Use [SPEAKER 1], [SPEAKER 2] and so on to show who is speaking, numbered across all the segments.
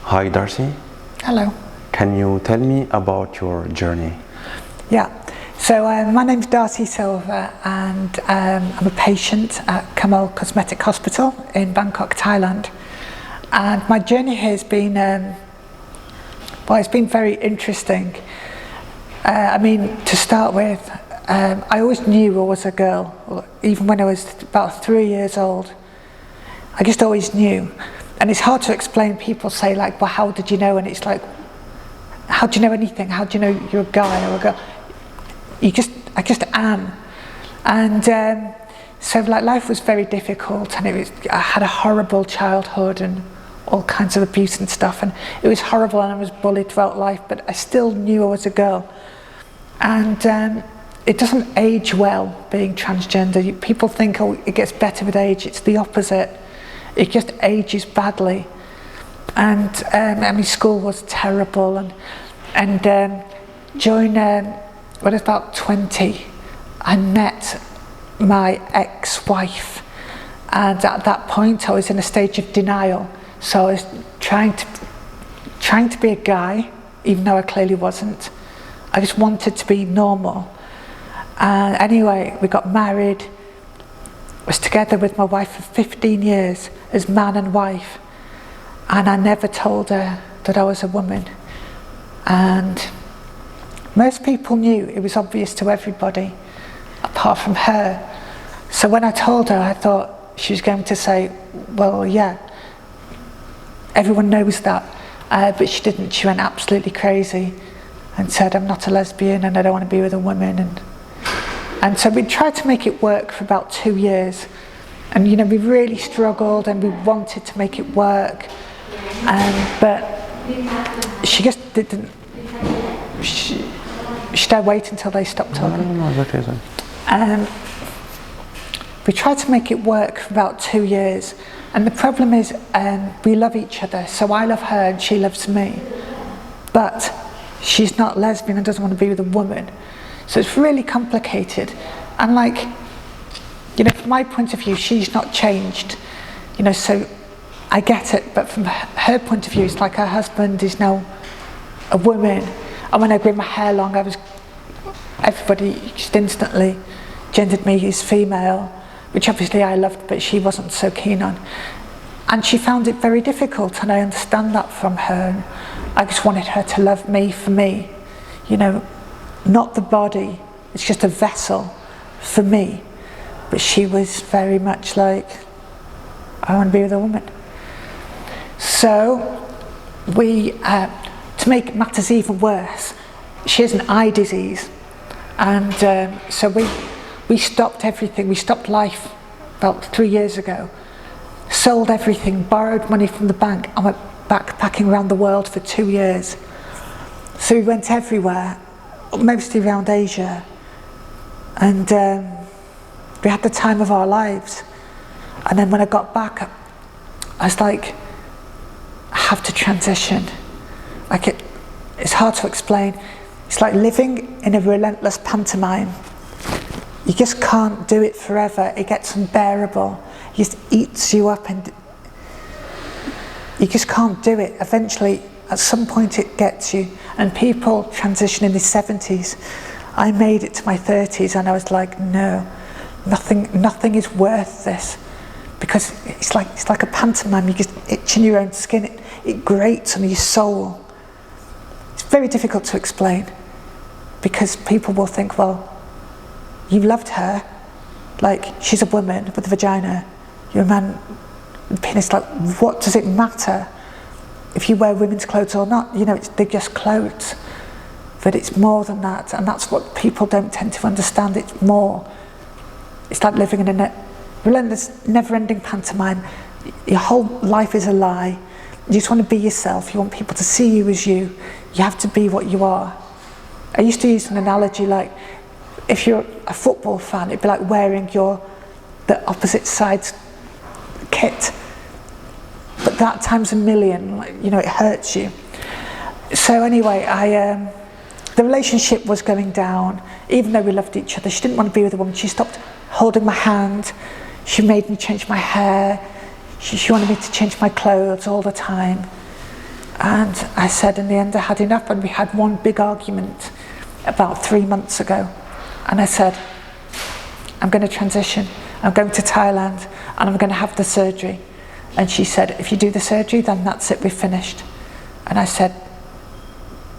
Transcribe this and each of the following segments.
[SPEAKER 1] Hi Darcie,
[SPEAKER 2] Hello.
[SPEAKER 1] can you tell me about your journey?
[SPEAKER 2] Yeah, so my name's Darcie Silver and I'm a patient at Kamal Cosmetic Hospital in Bangkok, Thailand. And my journey here has been, well, it's been very interesting. I mean, to start with, I always knew I was a girl, even when I was about 3 years old. I just always knew. And it's hard to explain. People say like, well, how did you know? And it's like, how do you know anything? How do you know you're a guy or a girl? I just am. And so like life was very difficult, and I had a horrible childhood and all kinds of abuse and stuff, and it was horrible, and I was bullied throughout life, but I still knew I was a girl. And it doesn't age well being transgender. People think, oh, it gets better with age. It's the opposite. It just ages badly. And I mean, school was terrible, and during when I was about 20, I met my ex-wife, and at that point I was in a stage of denial. So I was trying to be a guy, even though I clearly wasn't. I just wanted to be normal. And anyway, we got married. I was together with my wife for 15 years as man and wife, and I never told her that I was a woman. And most people knew. It was obvious to everybody apart from her. So when I told her, I thought she was going to say, well, yeah, everyone knows that, but she didn't. She went absolutely crazy and said, I'm not a lesbian and I don't want to be with a woman. And so we tried to make it work for about 2 years, and you know, we really struggled and we wanted to make it work, but she just didn't. Should I wait until they stopped talking?
[SPEAKER 1] No, that isn't.
[SPEAKER 2] We tried to make it work for about 2 years, and the problem is we love each other, so I love her and she loves me, but she's not lesbian and doesn't want to be with a woman. So it's really complicated, and like, you know, from my point of view, she's not changed, you know, so I get it, but from her point of view, it's like her husband is now a woman, and when I grew my hair long, everybody just instantly gendered me as female, which obviously I loved, but she wasn't so keen on. And she found it very difficult, and I understand that from her. I just wanted her to love me for me, you know, not the body. It's just a vessel for me. But she was very much like, I want to be with a woman. So we, to make matters even worse, she has an eye disease, and so we stopped everything. We stopped life about 3 years ago, sold everything, borrowed money from the bank, and went backpacking around the world for 2 years. So we went everywhere, mostly around Asia, and we had the time of our lives. And then when I got back, I was like, I have to transition. Like it's hard to explain. It's like living in a relentless pantomime. You just can't do it forever. It gets unbearable. It just eats you up, and you just can't do it. Eventually, at some point it gets you, and people transition in their 70s. I made it to my 30s and I was like, no, nothing is worth this, because it's like a pantomime. You just itch in your own skin. It grates on your soul. It's very difficult to explain, because people will think, well, you loved her, like she's a woman with a vagina, you're a man with a penis, like what does it matter if you wear women's clothes or not? You know, they're just clothes. But it's more than that, and that's what people don't tend to understand. It's more. It's like living in a relentless, never-ending pantomime. Your whole life is a lie. You just want to be yourself. You want people to see you as you. You have to be what you are. I used to use an analogy like, if you're a football fan, it'd be like wearing the opposite side's kit, but that times a million. Like, you know, it hurts you. So anyway, the relationship was going down, even though we loved each other. She didn't want to be with a woman. She stopped holding my hand. She made me change my hair. She wanted me to change my clothes all the time. And I said in the end I had enough, and we had one big argument about 3 months ago. And I said, I'm going to transition, I'm going to Thailand, and I'm going to have the surgery. And she said, if you do the surgery, then that's it, we're finished. And I said,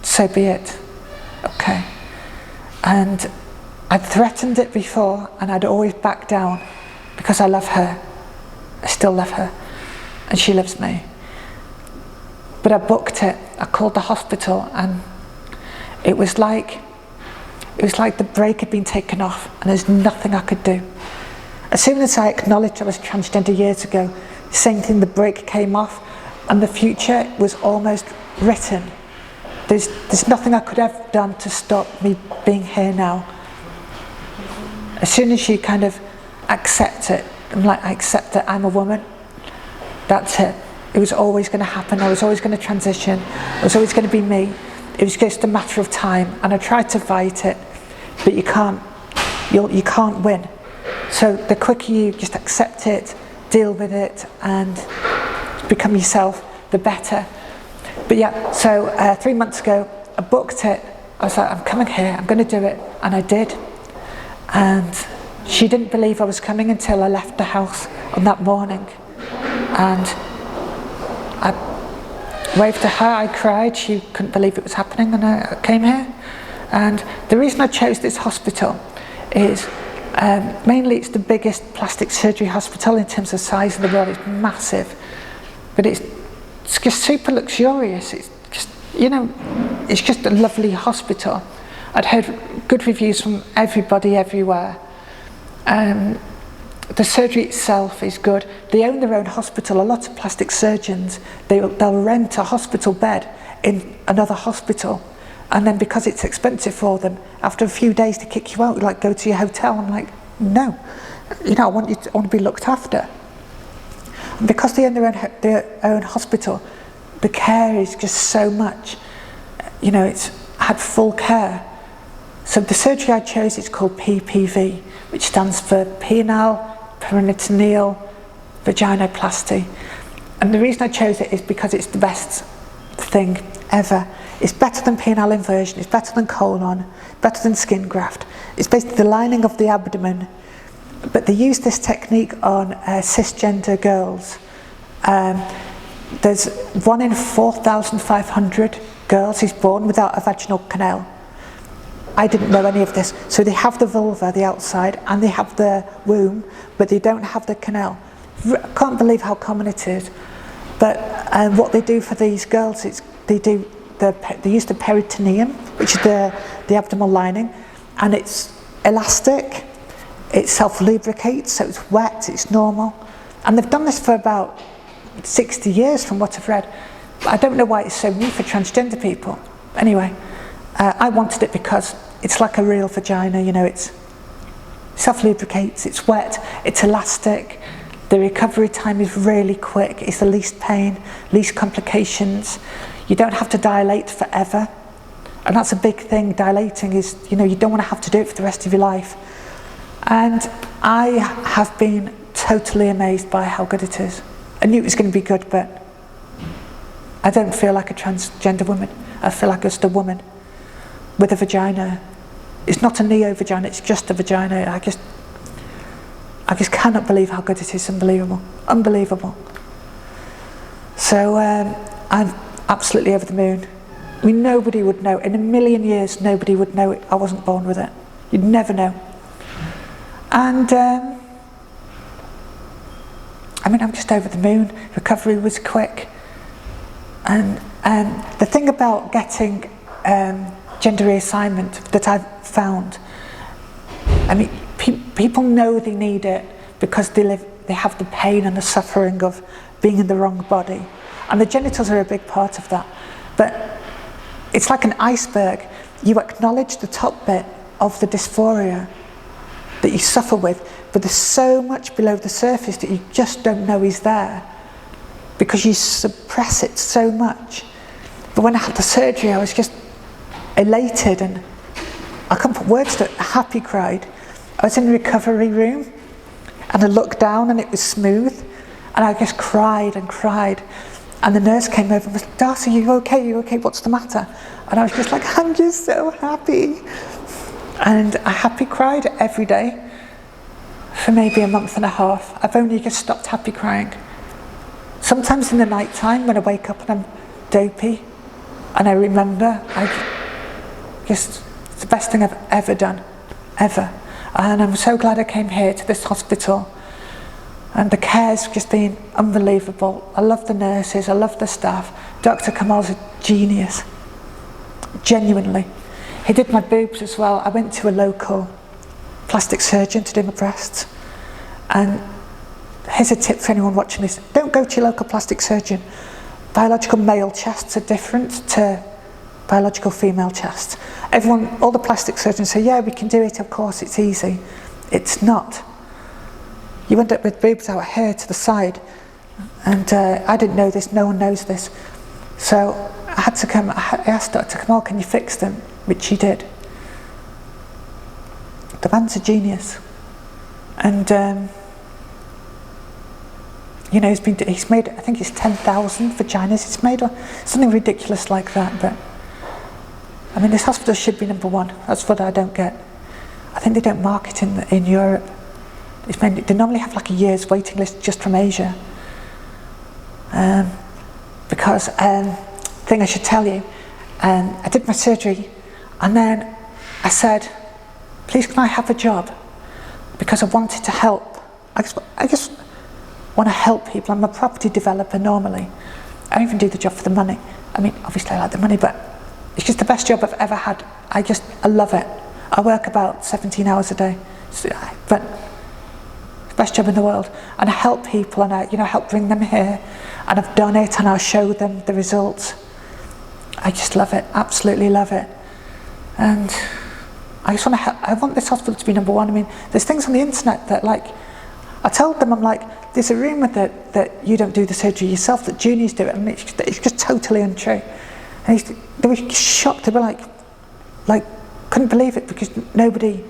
[SPEAKER 2] so be it, okay. And I'd threatened it before, and I'd always back down because I love her. I still love her, and she loves me. But I booked it. I called the hospital, and it was like the brake had been taken off, and there's nothing I could do. As soon as I acknowledged I was transgender years ago, same thing, the brake came off, and the future was almost written. There's nothing I could have done to stop me being here now. As soon as you kind of accept it, I'm like, I accept that I'm a woman, that's it. It was always going to happen, I was always going to transition, it was always going to be me. It was just a matter of time, and I tried to fight it, but you can't win. So the quicker you just accept it, deal with it, and become yourself, the better. But yeah, so 3 months ago, I booked it. I was like, I'm coming here, I'm going to do it, and I did. And she didn't believe I was coming until I left the house on that morning. And I waved to her, I cried, she couldn't believe it was happening, and I came here. And the reason I chose this hospital is mainly it's the biggest plastic surgery hospital in terms of size in the world. It's massive, but it's just super luxurious. It's just, you know, it's just a lovely hospital. I'd heard good reviews from everybody everywhere. The surgery itself is good. They own their own hospital. A lot of plastic surgeons, they'll rent a hospital bed in another hospital, and then because it's expensive for them, after a few days to kick you out, like go to your hotel. I'm like, no, you know, I want to be looked after. And because they own their own hospital, the care is just so much. You know, it's had full care. So the surgery I chose is called PPV, which stands for penile peritoneal vaginoplasty. And the reason I chose it is because it's the best thing ever. It's better than penile inversion, it's better than colon, better than skin graft. It's basically the lining of the abdomen, but they use this technique on cisgender girls. There's 1 in 4,500 girls who's born without a vaginal canal. I didn't know any of this. So they have the vulva, the outside, and they have the womb, but they don't have the canal. I can't believe how common it is. But what they do for these girls is they use the peritoneum, which is the abdominal lining, and it's elastic, it self-lubricates, so it's wet, it's normal. And they've done this for about 60 years from what I've read. I don't know why it's so new for transgender people. Anyway, I wanted it because it's like a real vagina, you know, it's self-lubricates, it's wet, it's elastic, the recovery time is really quick, it's the least pain, least complications, you don't have to dilate forever, and that's a big thing. Dilating is, you know, you don't want to have to do it for the rest of your life. And I have been totally amazed by how good it is. I knew it was going to be good, but I don't feel like a transgender woman. I feel like just a woman with a vagina. It's not a neo-vagina, it's just a vagina. I just cannot believe how good it is. Unbelievable. Unbelievable. So I'm absolutely over the moon. I mean, nobody would know. In a million years, nobody would know it. I wasn't born with it. You'd never know. And I mean, I'm just over the moon. Recovery was quick. And the thing about getting gender reassignment that I've found, I mean, people know they need it because they have the pain and the suffering of being in the wrong body, and the genitals are a big part of that. But it's like an iceberg. You acknowledge the top bit of the dysphoria that you suffer with, but there's so much below the surface that you just don't know is there because you suppress it so much. But when I had the surgery, I was just elated, and I can't put words to it. I happy cried. I was in the recovery room and I looked down and it was smooth, and I just cried and cried. And the nurse came over and was like, Darcie, are you okay? Are you okay? What's the matter? And I was just like, I'm just so happy. And I happy cried every day for maybe a month and a half. I've only just stopped happy crying. Sometimes in the night time when I wake up and I'm dopey and I remember, it's the best thing I've ever done, ever. And I'm so glad I came here to this hospital. And the care's just been unbelievable. I love the nurses, I love the staff. Dr. Kamal's a genius, genuinely. He did my boobs as well. I went to a local plastic surgeon to do my breasts. And here's a tip for anyone watching this. Don't go to your local plastic surgeon. Biological male chests are different to biological female chests. All the plastic surgeons say, yeah, we can do it, of course, it's easy. It's not. You end up with boobs out here to the side. And I didn't know this, no one knows this. So I asked Dr. Kamal, can you fix them? Which he did. The man's a genius. And you know, he's made, I think it's 10,000 vaginas he's made, or something ridiculous like that. But I mean, this hospital should be #1. That's what I don't get. I think they don't market in Europe. They normally have like a year's waiting list just from Asia. Because thing I should tell you, I did my surgery, and then I said, please can I have a job? Because I wanted to help. I just want to help people. I'm a property developer normally. I don't even do the job for the money. I mean, obviously I like the money, but it's just the best job I've ever had. I love it. I work about 17 hours a day, but best job in the world. And I help people, and I help bring them here, and I've done it, and I'll show them the results. I just love it, absolutely love it. And I just want to help. I want this hospital to be #1. I mean, there's things on the internet that, like, I told them, I'm like, there's a rumour that you don't do the surgery yourself, that juniors do it, and it's just totally untrue. And they were shocked. They were like, couldn't believe it, because nobody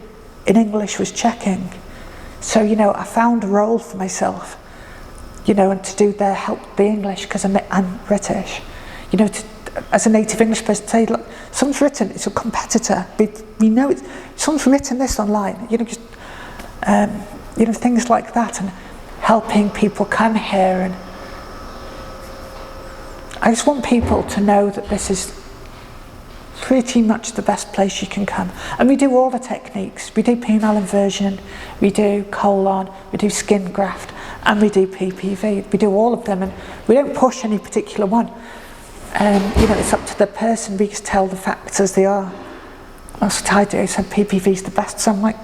[SPEAKER 2] in English was checking. So, I found a role for myself, and to do help the English, because I'm British. As a native English person, say, look, someone's written, it's a competitor, we know someone's written this online, just, things like that, and helping people come here. And I just want people to know that this is pretty much the best place you can come. And we do all the techniques. We do penile inversion, we do colon, we do skin graft, and we do PPV. We do all of them, and we don't push any particular one. It's up to the person. We just tell the facts as they are. That's what I do. I said PPV is the best. So I'm like,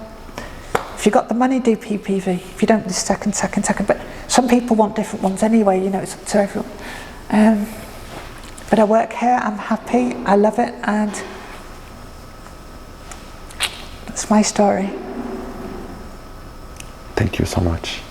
[SPEAKER 2] if you've got the money, do PPV. If you don't, do second. But some people want different ones anyway. It's up to everyone. But I work here, I'm happy, I love it, and that's my story.
[SPEAKER 1] Thank you so much.